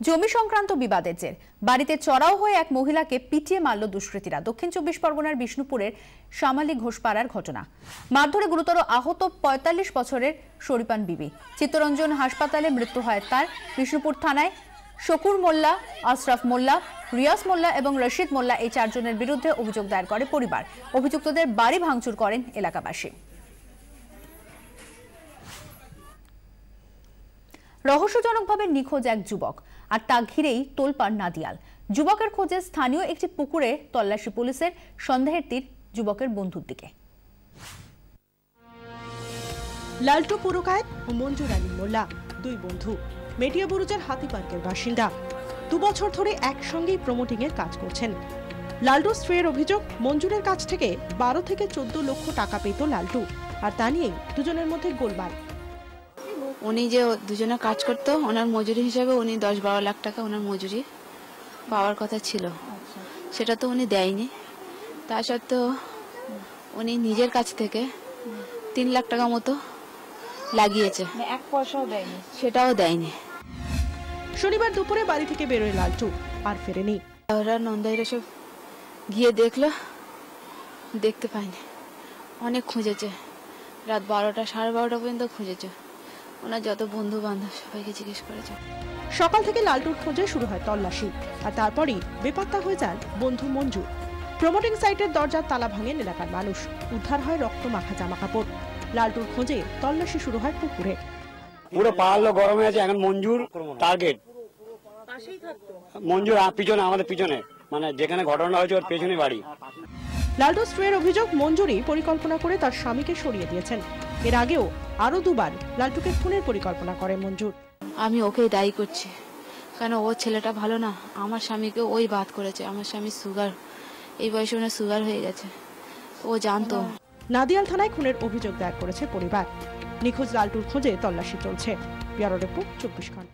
জমি সংক্রান্ত বিবাদের জের বাড়িতে চড়াও হয়ে এক মহিলাকে পিটিয়ে মারল দুষ্কৃতীরা। দক্ষিণ ২৪ পরগনার বিষ্ণুপুরের শামালি ঘোষপাড়ার ঘটনা। মারধরে গুরুতর আহত ৪৫ বছরের শরীপান বিবি। চিত্তরঞ্জন হাসপাতালে মৃত্যু হয় তার। বিষ্ণুপুর থানায় শকুর মোল্লা, আশরাফ মোল্লা, রিয়াজ মোল্লা এবং রশিদ মোল্লা এই চারজনের বিরুদ্ধে অভিযোগ দায়ের করে পরিবার। অভিযুক্তদের বাড়ি ভাঙচুর করেন এলাকাবাসী। রহস্যজনকভাবে নিখোঁজ এক যুবক, আর তা ঘিরেই তোলপাড় নাদিয়াল। যুবকের খোঁজে স্থানীয় একটি পুকুরে তল্লাশি পুলিশের। সন্দেহের তীর যুবকের বন্ধুর দিকে। লালটু পুরকায়েত ও মঞ্জুর আলী মোল্লা দুই বন্ধু, মেটিয়াবুরুজের হাতি পার্কের বাসিন্দা। ২ বছর ধরে একসঙ্গেই প্রমোটিং এর কাজ করছেন। লালটু স্ত্রীর অভিযোগ, মঞ্জুরের কাছ থেকে ১২ থেকে ১৪ লক্ষ টাকা পেত লালটু, আর তা নিয়েই দুজনের মধ্যে গোলমাল। উনি যে দুজনে কাজ করতো, ওনার মজুরি হিসাবে উনি ১০-১২ লাখ টাকা ওনার মজুরি পাওয়ার কথা ছিল, সেটা তো উনি দেয়নি। তা সত্ত্বেও উনি নিজের কাছ থেকে ৩ লাখ টাকা মতো লাগিয়েছে, ১ পয়সাও দেয়নি, সেটাও দেয়নি। শনিবার দুপুরে বাড়ি থেকে বেরোয় লালটু, আর ফেরেনি। ওরা নন্দাইরা সব গিয়ে দেখলো, দেখতে পায়নি। অনেক খুঁজেছে, রাত ১২টা ১২:৩০ পর্যন্ত খুঁজেছে। ওনার যত বন্ধু বান্ধব সবাইকে জিজ্ঞেস করেছে। সকাল থেকে লালটুর খোঁজে শুরু হয় তল্লাশি, আর তারপরই বেপাত্তা হয়ে যান বন্ধু মঞ্জু। প্রমোটিং সাইটের দরজার তালা ভাঙেন এলাকার মানুষ। উদ্ধার হয় রক্ত মাখা জামা কাপড়। লালটুর খোঁজে তল্লাশি শুরু হয় পুকুরে। পুরো পাহাড় গরমে আছে। এখন মঞ্জুর টার্গেট, মঞ্জুর পিছনে, আমাদের পিছনে, মানে যেখানে ঘটনা হয়েছে ওর পেছনে বাড়ি। লালটু স্ত্রীর অভিযোগ, মঞ্জুরই পরিকল্পনা করে তার স্বামীকে সরিয়ে দিয়েছেন। এর আগেও আরো ২বার লালটুকে খুনের পরিকল্পনা করে মঞ্জুর। আমি ওকেই দায়ী করছি, কেন ও ছেলেটা ভালো না। আমার স্বামীকে ওই বাদ করেছে। আমার স্বামী সুগার, এই বয়সে ওনার সুগার হয়ে গেছে, ও জানতো। নাদিয়াল থানায় খুনের অভিযোগ দায়ের করেছে পরিবার। নিখোঁজ লালটুর খোঁজে তল্লাশি চলছে। ব্যুরো রিপোর্ট, ২৪ ঘন্টা।